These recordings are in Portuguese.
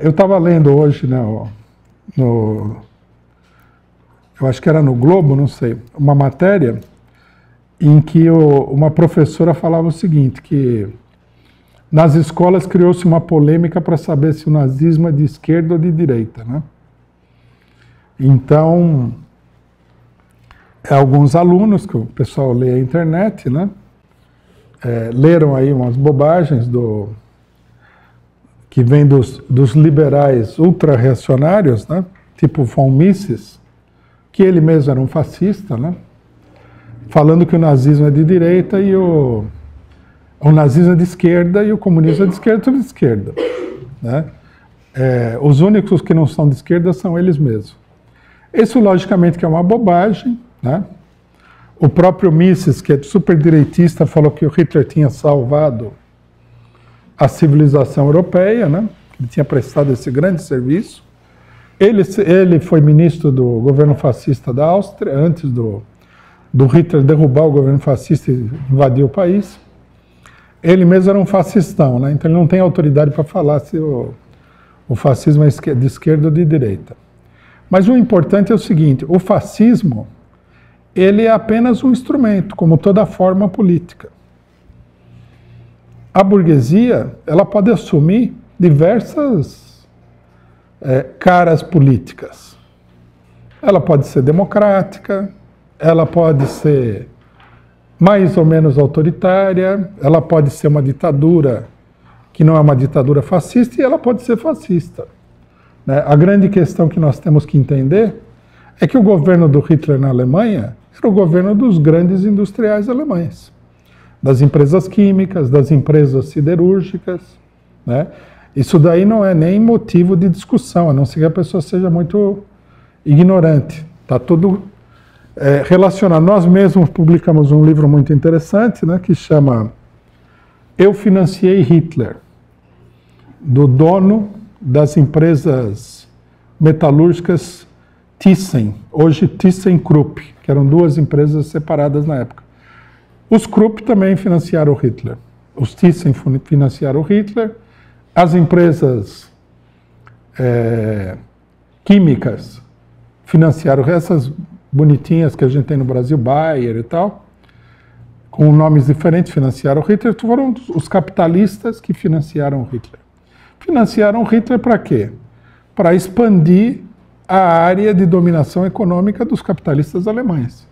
Eu estava lendo hoje, né, eu acho que era no Globo, não sei, uma matéria em que uma professora falava o seguinte, que nas escolas criou-se uma polêmica para saber se o nazismo é de esquerda ou de direita, né? Então, alguns alunos, que o pessoal lê a internet, né, leram aí umas bobagens que vem dos liberais ultra-reacionários, né, tipo von Mises, que ele mesmo era um fascista, né, falando que o nazismo é de direita e o nazismo é de esquerda e o comunismo é de esquerda, tudo de esquerda, né? Os únicos que não são de esquerda são eles mesmos. Isso, logicamente, que é uma bobagem, né? O próprio Mises, que é super direitista, falou que o Hitler tinha salvado a civilização europeia, né? Ele tinha prestado esse grande serviço. Ele foi ministro do governo fascista da Áustria, antes do Hitler derrubar o governo fascista e invadir o país. Ele mesmo era um fascistão, né? Então ele não tem autoridade para falar se o fascismo é de esquerda ou de direita. Mas o importante é o seguinte, o fascismo, ele é apenas um instrumento, como toda forma política. A burguesia, ela pode assumir diversas caras políticas. Ela pode ser democrática, ela pode ser mais ou menos autoritária, ela pode ser uma ditadura que não é uma ditadura fascista e ela pode ser fascista. A grande questão que nós temos que entender é que o governo do Hitler na Alemanha era o governo dos grandes industriais alemães, das empresas químicas, das empresas siderúrgicas, né? Isso daí não é nem motivo de discussão, a não ser que a pessoa seja muito ignorante. Está tudo relacionado. Nós mesmos publicamos um livro muito interessante, né, que chama Eu Financiei Hitler, do dono das empresas metalúrgicas Thyssen, hoje ThyssenKrupp, que eram duas empresas separadas na época. Os Krupp também financiaram o Hitler. Os Thyssen financiaram o Hitler. As empresas químicas financiaram essas bonitinhas que a gente tem no Brasil, Bayer e tal, com nomes diferentes, financiaram o Hitler. Foram os capitalistas que financiaram o Hitler. Financiaram o Hitler para quê? Para expandir a área de dominação econômica dos capitalistas alemães.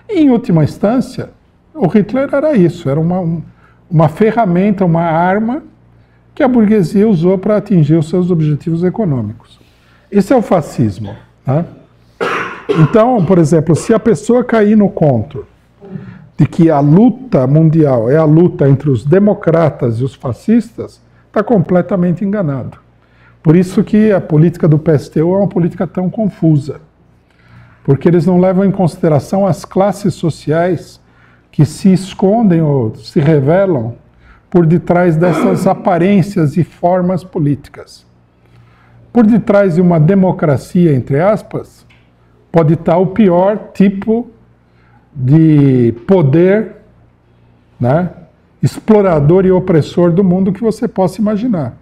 E, em última instância, o Hitler era isso, era uma ferramenta, uma arma que a burguesia usou para atingir os seus objetivos econômicos. Esse é o fascismo, né? Então, por exemplo, se a pessoa cair no conto de que a luta mundial é a luta entre os democratas e os fascistas, está completamente enganado. Por isso que a política do PSTU é uma política tão confusa, porque eles não levam em consideração as classes sociais que se escondem ou se revelam por detrás dessas aparências e formas políticas. Por detrás de uma democracia, entre aspas, pode estar o pior tipo de poder, né, explorador e opressor do mundo que você possa imaginar.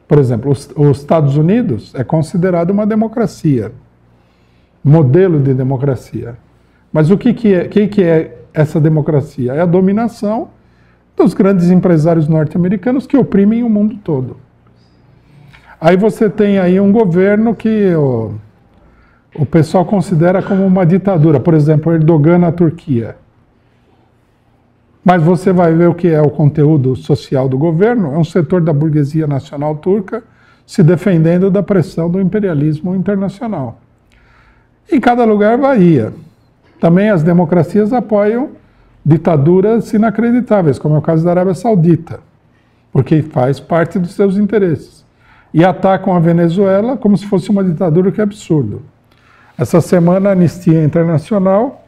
Por exemplo, os Estados Unidos é considerado uma democracia, modelo de democracia. Mas o que é essa democracia? É a dominação dos grandes empresários norte-americanos que oprimem o mundo todo. Aí você tem aí um governo que o pessoal considera como uma ditadura, por exemplo, Erdogan na Turquia. Mas você vai ver o que é o conteúdo social do governo, é um setor da burguesia nacional turca se defendendo da pressão do imperialismo internacional. Em cada lugar varia. Também as democracias apoiam ditaduras inacreditáveis, como é o caso da Arábia Saudita, porque faz parte dos seus interesses. E atacam a Venezuela como se fosse uma ditadura, que é absurdo. Essa semana, a Anistia Internacional,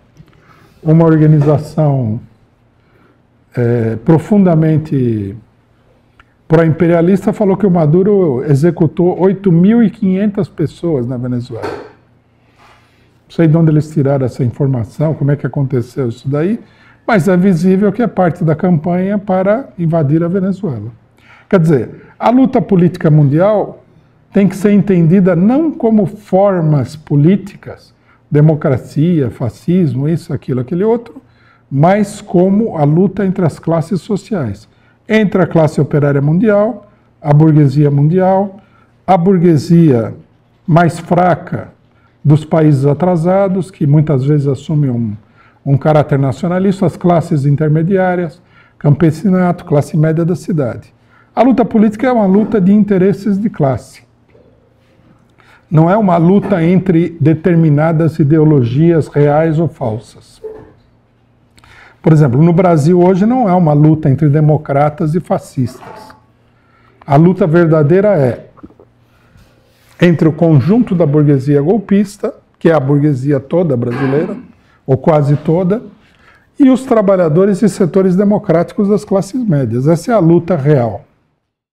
uma organização profundamente pró-imperialista, falou que o Maduro executou 8.500 pessoas na Venezuela. Não sei de onde eles tiraram essa informação, como é que aconteceu isso daí, mas é visível que é parte da campanha para invadir a Venezuela. Quer dizer, A luta política mundial tem que ser entendida não como formas políticas, democracia, fascismo, isso, aquilo, aquele outro, mas como a luta entre as classes sociais. Entre a classe operária mundial, a burguesia mundial, a burguesia mais fraca dos países atrasados, que muitas vezes assumem um caráter nacionalista, as classes intermediárias, campesinato, classe média da cidade. A luta política é uma luta de interesses de classe. Não é uma luta entre determinadas ideologias reais ou falsas. Por exemplo, no Brasil hoje não é uma luta entre democratas e fascistas. A luta verdadeira é entre o conjunto da burguesia golpista, que é a burguesia toda brasileira, ou quase toda, e os trabalhadores e setores democráticos das classes médias. Essa é a luta real.